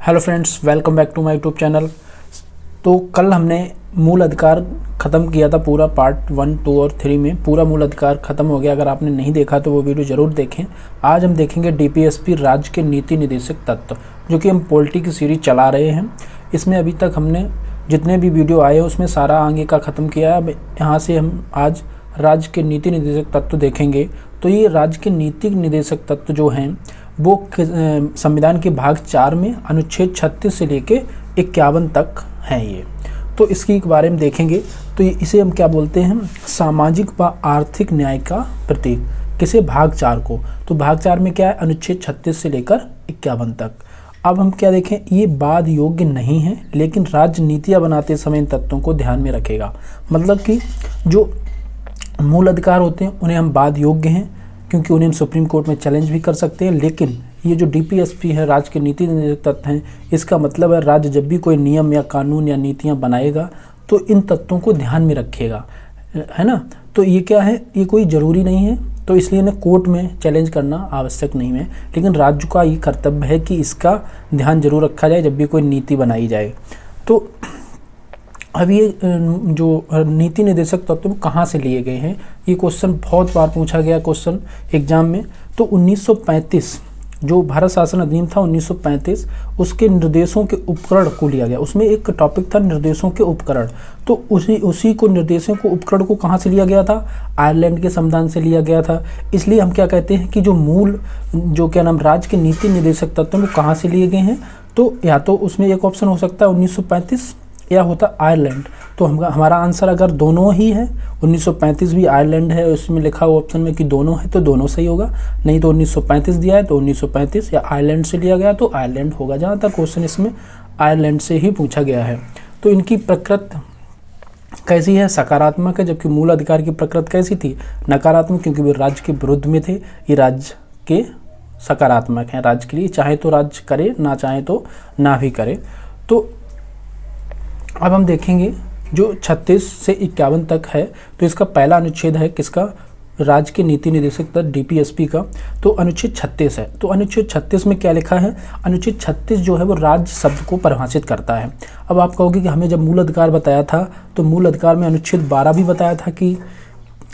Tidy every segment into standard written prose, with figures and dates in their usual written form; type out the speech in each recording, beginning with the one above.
Hello friends, welcome back to my YouTube channel. तो कल हमने मूल अधिकार ख़त्म किया था, पूरा पार्ट 1, 2 और 3 में पूरा मूल अधिकार ख़त्म हो गया। अगर आपने नहीं देखा तो वो वीडियो ज़रूर देखें। आज हम देखेंगे डीपीएसपी राज्य के नीति निर्देशक तत्व, जो कि हम पॉलिटी की सीरीज चला रहे हैं। इसमें अभी तक हमने जितने भी वीडियो आए हैं उसमें सारा आगे का ख़त्म किया है। अब यहाँ से हम आज राज्य के नीति निर्देशक तत्व देखेंगे। तो ये राज्य के नीति निर्देशक तत्व जो हैं वो संविधान के भाग 4 में अनुच्छेद 36 से लेके 51 तक हैं ये। तो इसके बारे में देखेंगे। तो इसे हम क्या बोलते हैं, सामाजिक व आर्थिक न्याय का प्रतीक। किसे? भाग 4 को। तो भाग 4 में क्या है, अनुच्छेद 36 से लेकर 51 तक। अब हम क्या देखें, ये वाद योग्य नहीं है, लेकिन राज्य नीतियाँ बनाते समय इन तत्वों को ध्यान में रखेगा। मतलब कि जो मूल अधिकार होते हैं उन्हें हम वाद योग्य हैं, क्योंकि उन्हें हम सुप्रीम कोर्ट में चैलेंज भी कर सकते हैं। लेकिन ये जो डीपीएसपी है, राज्य के नीति निर्देशक तत्व हैं, इसका मतलब है राज्य जब भी कोई नियम या कानून या नीतियाँ बनाएगा तो इन तत्वों को ध्यान में रखेगा, है ना। तो ये क्या है, ये कोई ज़रूरी नहीं है, तो इसलिए इन्हें कोर्ट में चैलेंज करना आवश्यक नहीं है। लेकिन राज्य का ये कर्तव्य है कि इसका ध्यान जरूर रखा जाए जब भी कोई नीति बनाई जाए। तो अब ये जो नीति निर्देशक तत्व कहाँ से लिए गए हैं, ये क्वेश्चन बहुत बार पूछा गया क्वेश्चन एग्जाम में। तो 1935 जो भारत शासन अधिनियम था 1935, उसके निर्देशों के उपकरण को लिया गया। उसमें एक टॉपिक था निर्देशों के उपकरण। तो उसी को निर्देशों को उपकरण को कहाँ से लिया गया था, आयरलैंड के संविधान से लिया गया था। इसलिए हम क्या कहते हैं कि जो मूल जो क्या नाम राज्य के नीति निर्देशक तत्व वो कहाँ से लिए गए हैं। तो या तो उसमें एक ऑप्शन हो सकता है 1935 या होता आयरलैंड। तो हमारा आंसर अगर दोनों ही है, 1935 भी आयरलैंड है, उसमें लिखा हुआ ऑप्शन में कि दोनों है, तो दोनों सही होगा। नहीं तो 1935 दिया है तो 1935 या आयरलैंड से लिया गया तो आयरलैंड होगा। जहाँ तक क्वेश्चन इसमें आयरलैंड से ही पूछा गया है। तो इनकी प्रकृति कैसी है, सकारात्मक है, जबकि मूल अधिकार की प्रकृति कैसी थी, नकारात्मक, क्योंकि वे राज्य के विरुद्ध में थे। ये राज्य के सकारात्मक हैं, राज्य के लिए चाहे तो राज्य करे, ना चाहे तो ना भी करे। तो अब हम देखेंगे जो 36 से 51 तक है, तो इसका पहला अनुच्छेद है किसका, राज्य के नीति निर्देशक तत्व डीपीएसपी का। तो अनुच्छेद 36 है। तो अनुच्छेद 36 में क्या लिखा है, अनुच्छेद 36 जो है वो राज्य शब्द को परिभाषित करता है। अब आप कहोगे कि हमें जब मूल अधिकार बताया था तो मूल अधिकार में अनुच्छेद 12 भी बताया था कि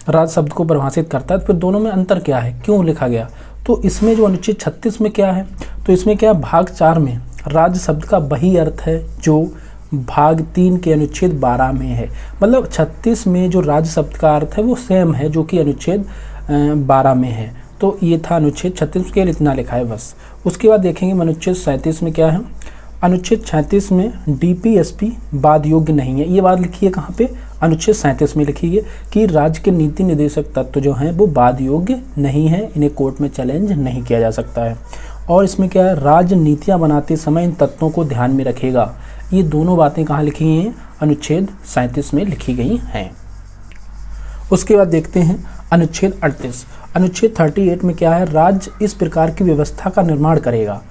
राज्य शब्द को परिभाषित करता है। तो फिर दोनों में अंतर क्या है, क्यों लिखा गया। तो इसमें जो अनुच्छेद 36 में क्या है, तो इसमें क्या है, भाग 4 में राज्य शब्द का वही अर्थ है जो भाग 3 के अनुच्छेद 12 में है। मतलब 36 में जो राज्य शब्द का अर्थ है वो सेम है जो कि अनुच्छेद 12 में है। तो ये था अनुच्छेद 36 के लिए इतना लिखा है बस। उसके बाद देखेंगे अनुच्छेद 37 में क्या है। अनुच्छेद 37 में डीपीएसपी वाद योग्य नहीं है। ये बात लिखी है कहाँ पे, अनुच्छेद 37 में लिखी है कि राज्य के नीति निर्देशक तत्व जो हैं वो वाद योग्य नहीं है, इन्हें कोर्ट में चैलेंज नहीं किया जा सकता है। और इसमें क्या है, राज्य नीतियाँ बनाते समय इन तत्वों को ध्यान में रखेगा। ये दोनों बातें कहाँ लिखी हैं, अनुच्छेद 37 में लिखी गई हैं। उसके बाद देखते हैं अनुच्छेद 38। अनुच्छेद 38 में क्या है, राज्य इस प्रकार की व्यवस्था का निर्माण करेगा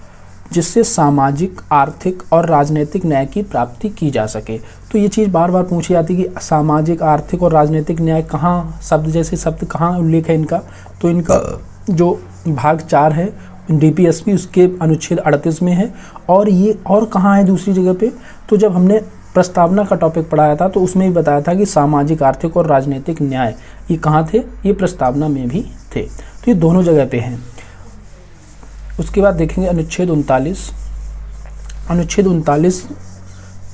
जिससे सामाजिक, आर्थिक और राजनीतिक न्याय की प्राप्ति की जा सके। तो ये चीज़ बार बार पूछी जाती है कि सामाजिक, आर्थिक और राजनीतिक न्याय कहाँ, शब्द जैसे शब्द कहाँ उल्लेख है इनका। तो इनका जो भाग 4 है डीपीएसपी उसके अनुच्छेद 38 में है। और ये और कहाँ है दूसरी जगह पे, तो जब हमने प्रस्तावना का टॉपिक पढ़ाया था तो उसमें भी बताया था कि सामाजिक, आर्थिक और राजनीतिक न्याय ये कहाँ थे, ये प्रस्तावना में भी थे। तो ये दोनों जगह पे हैं। उसके बाद देखेंगे अनुच्छेद 39। अनुच्छेद 39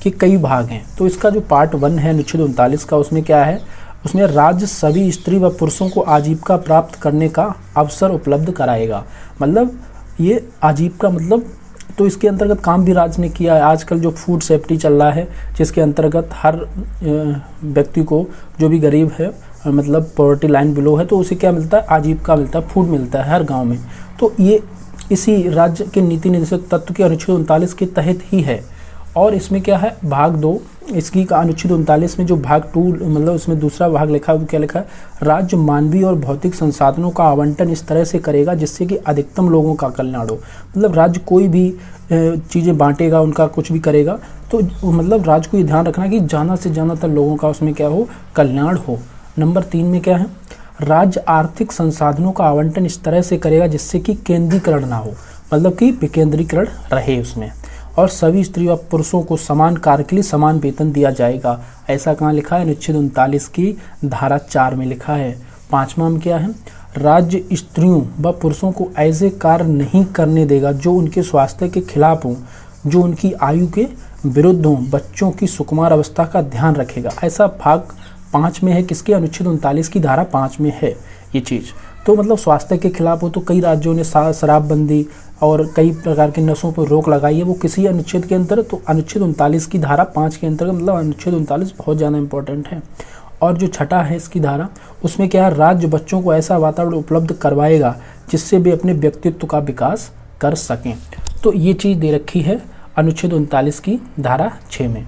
के कई भाग हैं। तो इसका जो पार्ट 1 है अनुच्छेद 39 का, उसमें क्या है, उसमें राज्य सभी स्त्री व पुरुषों को आजीविका प्राप्त करने का अवसर उपलब्ध कराएगा। मतलब ये आजीविका मतलब, तो इसके अंतर्गत काम भी राज्य ने किया है। आजकल जो फूड सेफ्टी चल रहा है, जिसके अंतर्गत हर व्यक्ति को, जो भी गरीब है, मतलब पॉवर्टी लाइन बिलो है, तो उसे क्या मिलता है, आजीविका मिलता है, फूड मिलता है हर गाँव में। तो ये इसी राज्य के नीति निर्देशक तत्व के अनुच्छेद 39 के तहत ही है। और इसमें क्या है, भाग 2 इसकी का अनुच्छेद 39 में जो भाग 2 मतलब उसमें दूसरा भाग लिखा है, वो क्या लिखा है, राज्य मानवीय और भौतिक संसाधनों का आवंटन इस तरह से करेगा जिससे कि अधिकतम लोगों का कल्याण हो। मतलब राज्य कोई भी चीज़ें बांटेगा, उनका कुछ भी करेगा, तो मतलब राज्य को ये ध्यान रखना कि ज़्यादा से ज़्यादातर लोगों का उसमें क्या हो, कल्याण हो। नंबर 3 में क्या है, राज्य आर्थिक संसाधनों का आवंटन इस तरह से करेगा जिससे कि केंद्रीकरण ना हो, मतलब कि विकेंद्रीकरण रहे उसमें। और सभी स्त्री व पुरुषों को समान कार्य के लिए समान वेतन दिया जाएगा। ऐसा कहाँ लिखा है? अनुच्छेद 39 की धारा 4 में लिखा है। 5वां में क्या है? राज्य स्त्रियों व पुरुषों को ऐसे कार्य नहीं करने देगा जो उनके स्वास्थ्य के खिलाफ हों, जो उनकी आयु के विरुद्ध हों, बच्चों की सुकुमार अवस्था का ध्यान रखेगा। ऐसा भाग 5 में है, किसके? अनुच्छेद 39 की धारा 5 में है ये चीज़। तो मतलब स्वास्थ्य के खिलाफ हो तो कई राज्यों ने शराबबंदी और कई प्रकार के नशों पर रोक लगाई है, वो किसी अनुच्छेद के अंतर्गत। तो अनुच्छेद 39 की धारा 5 के अंतर्गत, मतलब अनुच्छेद 39 बहुत ज़्यादा इंपॉर्टेंट है। और जो छठा है इसकी धारा, उसमें क्या है? राज्य बच्चों को ऐसा वातावरण उपलब्ध करवाएगा जिससे वे अपने व्यक्तित्व का विकास कर सकें। तो ये चीज़ दे रखी है अनुच्छेद 39 की धारा 6 में।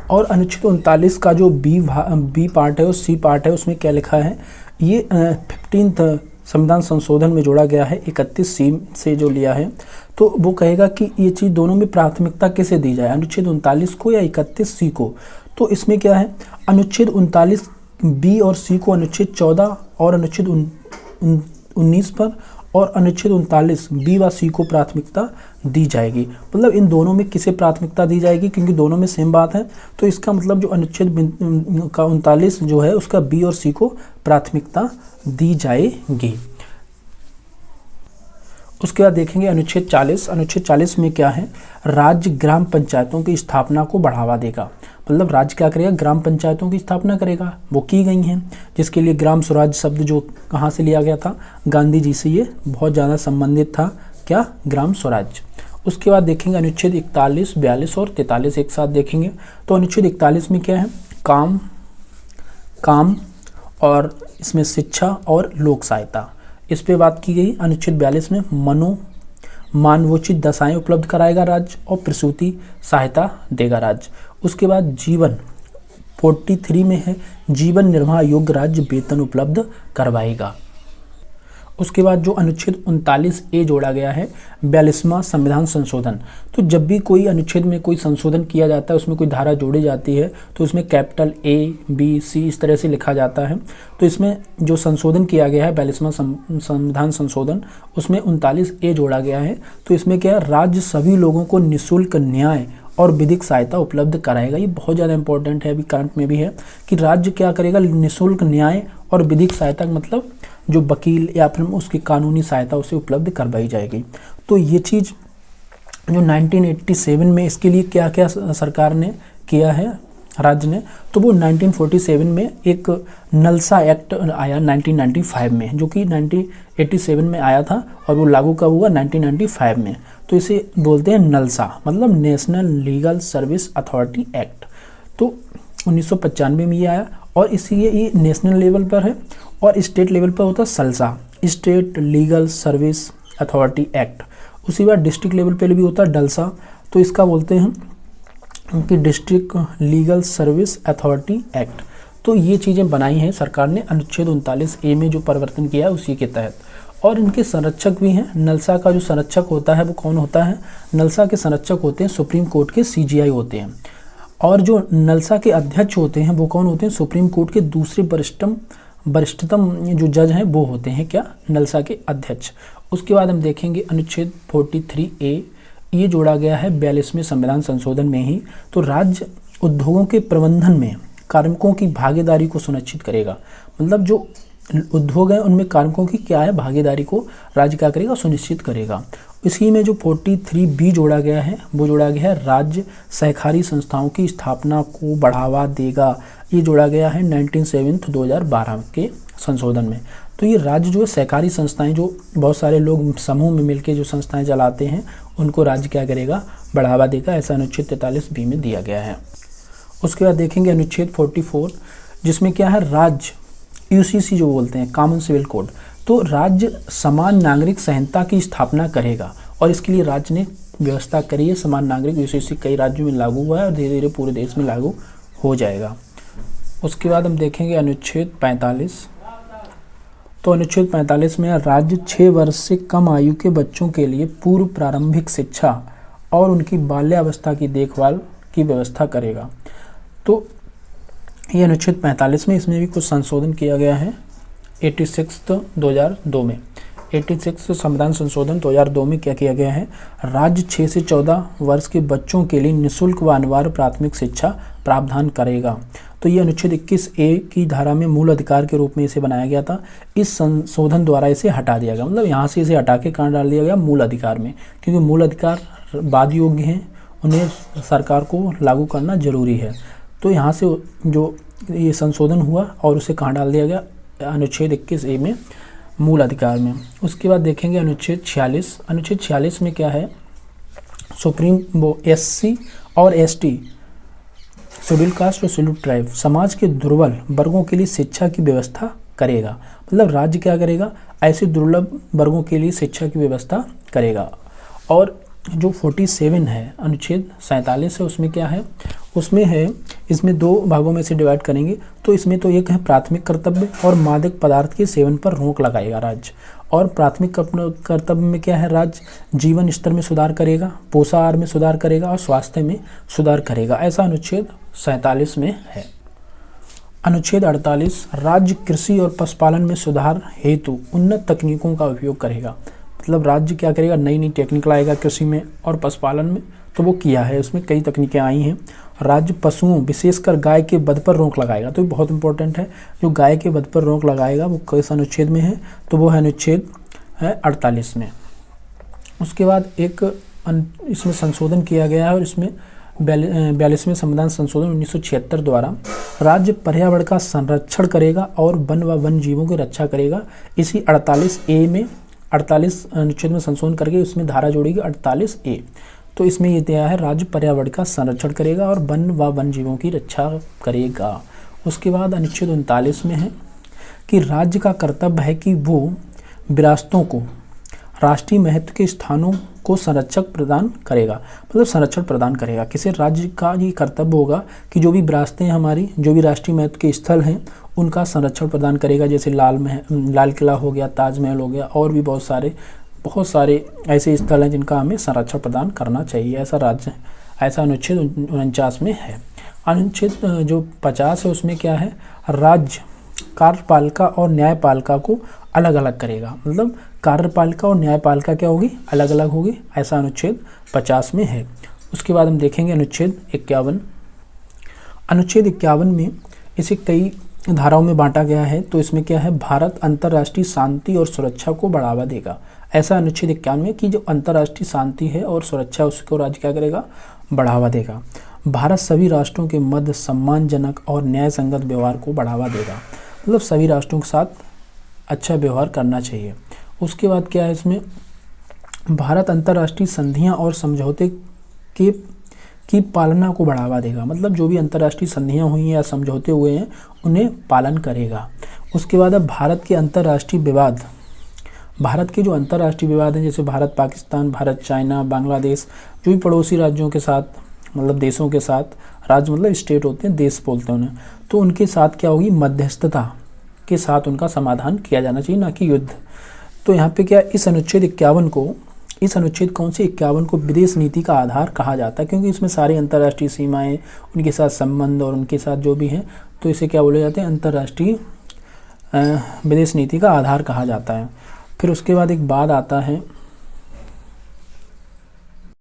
और अनुच्छेद 39 का जो बी पार्ट है और सी पार्ट है, उसमें क्या लिखा है? ये 15th संविधान संशोधन में जोड़ा गया है, 31 सी से जो लिया है। तो वो कहेगा कि ये चीज़ दोनों में प्राथमिकता किसे दी जाए, अनुच्छेद 39 को या 31 सी को। तो इसमें क्या है? अनुच्छेद 39 बी और सी को अनुच्छेद 14 और अनुच्छेद 19 पर, और अनुच्छेद 39 बी व सी को प्राथमिकता दी जाएगी। मतलब इन दोनों में किसे प्राथमिकता दी जाएगी, क्योंकि दोनों में सेम बात है। तो इसका मतलब जो अनुच्छेद का 39 जो है उसका बी और सी को प्राथमिकता दी जाएगी। उसके बाद देखेंगे अनुच्छेद 40। अनुच्छेद 40 में क्या है? राज्य ग्राम पंचायतों की स्थापना को बढ़ावा देगा। मतलब राज्य क्या करेगा? ग्राम पंचायतों की स्थापना करेगा, वो की गई हैं, जिसके लिए ग्राम स्वराज शब्द जो कहाँ से लिया गया था? गांधी जी से ये बहुत ज़्यादा संबंधित था। क्या? ग्राम स्वराज। उसके बाद देखेंगे अनुच्छेद 41, 42 और 43 एक साथ देखेंगे। तो अनुच्छेद 41 में क्या है? काम और इसमें शिक्षा और लोक सहायता, इस पे बात की गई। अनुच्छेद 42 में मानवोचित दशाएं उपलब्ध कराएगा राज्य, और प्रसूति सहायता देगा राज्य। उसके बाद जीवन 43 में है, जीवन निर्वाह योग्य राज्य वेतन उपलब्ध करवाएगा। उसके बाद जो अनुच्छेद 39A जोड़ा गया है, 42वां संविधान संशोधन। तो जब भी कोई अनुच्छेद में कोई संशोधन किया जाता है, उसमें कोई धारा जोड़ी जाती है, तो उसमें कैपिटल A, B, C इस तरह से लिखा जाता है। तो इसमें जो संशोधन किया गया है 42वां संविधान संशोधन, उसमें 39A जोड़ा गया है। तो इसमें क्या है? राज्य सभी लोगों को निःशुल्क न्याय और विधिक सहायता उपलब्ध कराएगा। ये बहुत ज़्यादा इंपॉर्टेंट है, अभी करंट में भी है कि राज्य क्या करेगा? निःशुल्क न्याय और विधिक सहायता, मतलब जो वकील या फिर उसकी कानूनी सहायता उसे उपलब्ध करवाई जाएगी। तो ये चीज़ जो 1987 में इसके लिए क्या क्या सरकार ने किया है, राज्य ने, तो वो 1947 में एक नलसा एक्ट आया 1995 में, जो कि 1987 में आया था और वो लागू कब हुआ? 1995 में। तो इसे बोलते हैं नलसा, मतलब national legal service authority act. तो 1995 में ये आया, और इसी ये नेशनल लेवल पर है, और स्टेट लेवल पर होता है SALSA, state legal service authority act. उसी बार डिस्ट्रिक्ट लेवल पे भी होता है डलसा। तो इसका बोलते हैं कि district legal service authority act. तो ये चीज़ें बनाई हैं सरकार ने अनुच्छेद 39A में जो परिवर्तन किया है उसी के तहत। और इनके संरक्षक भी हैं। नलसा का जो संरक्षक होता है वो कौन होता है? नलसा के संरक्षक होते हैं सुप्रीम कोर्ट के CJI होते हैं। और जो नलसा के अध्यक्ष होते हैं वो कौन होते हैं? सुप्रीम कोर्ट के दूसरे वरिष्ठतम जो जज हैं वो होते हैं क्या? नलसा के अध्यक्ष। उसके बाद हम देखेंगे अनुच्छेद 43A, ये जोड़ा गया है 42वें संविधान संशोधन में ही। तो राज्य उद्योगों के प्रबंधन में कार्मिकों की भागीदारी को सुनिश्चित करेगा। मतलब जो उद्योग हैं उनमें कार्मिकों की क्या है? भागीदारी को राज्य क्या करेगा? सुनिश्चित करेगा। इसी में जो 43B जोड़ा गया है वो जोड़ा गया है राज्य सहकारी संस्थाओं की स्थापना को बढ़ावा देगा। ये जोड़ा गया है 19/7/2012 के संशोधन में। तो ये राज्य जो है सहकारी संस्थाएं, जो बहुत सारे लोग समूह में मिलकर जो संस्थाएं चलाते हैं, उनको राज्य क्या करेगा? बढ़ावा देगा। ऐसा अनुच्छेद 43B में दिया गया है। उसके बाद देखेंगे अनुच्छेद 44, जिसमें क्या है? राज्य UCC जो बोलते हैं, कॉमन सिविल कोड। तो राज्य समान नागरिक संहिता की स्थापना करेगा, और इसके लिए राज्य ने व्यवस्था करी है। समान नागरिक UCC कई राज्यों में लागू हुआ है और धीरे धीरे पूरे देश में लागू हो जाएगा। उसके बाद हम देखेंगे अनुच्छेद 45। तो अनुच्छेद 45 में राज्य 6 वर्ष से कम आयु के बच्चों के लिए पूर्व प्रारंभिक शिक्षा और उनकी बाल्यावस्था की देखभाल की व्यवस्था करेगा। तो ये अनुच्छेद 45 में, इसमें भी कुछ संशोधन किया गया है 86/2002 में। 86 संविधान संशोधन 2002 में क्या किया गया है, राज्य 6 से 14 वर्ष के बच्चों के लिए निःशुल्क व अनिवार्य प्राथमिक शिक्षा प्रावधान करेगा। तो ये अनुच्छेद 21A की धारा में मूल अधिकार के रूप में इसे बनाया गया था। इस संशोधन द्वारा इसे हटा दिया गया, मतलब यहाँ से इसे हटा के कहाँ डाल दिया गया, मूल अधिकार में, क्योंकि मूल अधिकार वाद योग्य हैं, उन्हें सरकार को लागू करना जरूरी है। तो यहाँ से जो ये संशोधन हुआ और उसे कहाँ डाल दिया गया, अनुच्छेद 21A में, मूल अधिकार में। उसके बाद देखेंगे अनुच्छेद 46। अनुच्छेद 46 में क्या है, सुप्रीम वो SC और ST, शेड्यूल कास्ट और शेड्यूल ट्राइब, समाज के दुर्बल वर्गों के लिए शिक्षा की व्यवस्था करेगा। मतलब राज्य क्या करेगा, ऐसे दुर्लभ वर्गों के लिए शिक्षा की व्यवस्था करेगा। और जो 47 है, अनुच्छेद 47 है, उसमें क्या है, उसमें है, इसमें दो भागों में से डिवाइड करेंगे। तो इसमें तो एक है प्राथमिक कर्तव्य और मादक पदार्थ के सेवन पर रोक लगाएगा राज्य। और प्राथमिक कर्तव्य में क्या है, राज्य जीवन स्तर में सुधार करेगा, पोषाहार में सुधार करेगा और स्वास्थ्य में सुधार करेगा। ऐसा अनुच्छेद 47 में है। अनुच्छेद 48, राज्य कृषि और पशुपालन में सुधार हेतु उन्नत तकनीकों का उपयोग करेगा। मतलब राज्य क्या करेगा, नई नई टेक्निक लाएगा कृषि में और पशुपालन में, तो वो किया है, उसमें कई तकनीकें आई हैं। राज्य पशुओं विशेषकर गाय के वध पर रोक लगाएगा, तो ये बहुत इंपॉर्टेंट है, जो गाय के वध पर रोक लगाएगा वो किस अनुच्छेद में है, तो वो है अनुच्छेद 48 में। उसके बाद एक इसमें संशोधन किया गया है और इसमें 42वें संविधान संशोधन 1976 द्वारा राज्य पर्यावरण का संरक्षण करेगा और वन व वन जीवों की रक्षा करेगा। इसी 48A में 48 अनुच्छेद में संशोधन करके उसमें धारा जोड़ेगी 48A। तो इसमें ये दिया है, राज्य पर्यावरण का संरक्षण करेगा और वन व वन जीवों की रक्षा करेगा। उसके बाद अनुच्छेद 39 में है कि राज्य का कर्तव्य है कि वो विरासतों को, राष्ट्रीय महत्व के स्थानों को संरक्षक प्रदान करेगा, मतलब संरक्षण प्रदान करेगा। किसी राज्य का ये कर्तव्य होगा कि जो भी विरासतें हैं हमारी, जो भी राष्ट्रीय महत्व के स्थल हैं, उनका संरक्षण प्रदान करेगा। जैसे लाल किला हो गया, ताजमहल हो गया, और भी बहुत सारे ऐसे स्थल हैं जिनका हमें संरक्षण प्रदान करना चाहिए। ऐसा राज्य, ऐसा अनुच्छेद 49 में है। अनुच्छेद जो 50 है उसमें क्या है, राज्य कार्यपालिका और न्यायपालिका को अलग अलग करेगा। मतलब कार्यपालिका और न्यायपालिका क्या होगी, अलग अलग होगी। ऐसा अनुच्छेद 50 में है। उसके बाद हम देखेंगे अनुच्छेद 51। अनुच्छेद 51 में इसे कई धाराओं में बांटा गया है। तो इसमें क्या है, भारत अंतर्राष्ट्रीय शांति और सुरक्षा को बढ़ावा देगा। ऐसा अनुच्छेद 51 में कि जो अंतर्राष्ट्रीय शांति है और सुरक्षा, उसको राज्य क्या करेगा, बढ़ावा देगा। भारत सभी राष्ट्रों के मध्य सम्मानजनक और न्याय संगत व्यवहार को बढ़ावा देगा। मतलब सभी राष्ट्रों के साथ अच्छा व्यवहार करना चाहिए। उसके बाद क्या है, इसमें भारत अंतर्राष्ट्रीय संधियां और समझौते की पालना को बढ़ावा देगा। मतलब जो भी अंतर्राष्ट्रीय संधियां हुई हैं या समझौते हुए हैं उन्हें पालन करेगा। उसके बाद अब भारत के अंतर्राष्ट्रीय विवाद, भारत के जो अंतर्राष्ट्रीय विवाद हैं, जैसे भारत पाकिस्तान, भारत चाइना, बांग्लादेश, जो भी पड़ोसी राज्यों के साथ, मतलब देशों के साथ, राज्य मतलब स्टेट होते हैं, देश बोलते हैं उन्हें, तो उनके साथ क्या होगी, मध्यस्थता के साथ उनका समाधान किया जाना चाहिए, ना कि युद्ध। तो यहाँ पे क्या, इस अनुच्छेद 51 को, इस अनुच्छेद कौन से 51 को विदेश नीति का आधार कहा जाता है, क्योंकि इसमें सारी अंतर्राष्ट्रीय सीमाएं, उनके साथ संबंध और उनके साथ जो भी हैं, तो इसे क्या बोले जाते हैं, अंतर्राष्ट्रीय विदेश नीति का आधार कहा जाता है। फिर उसके बाद एक बाद आता है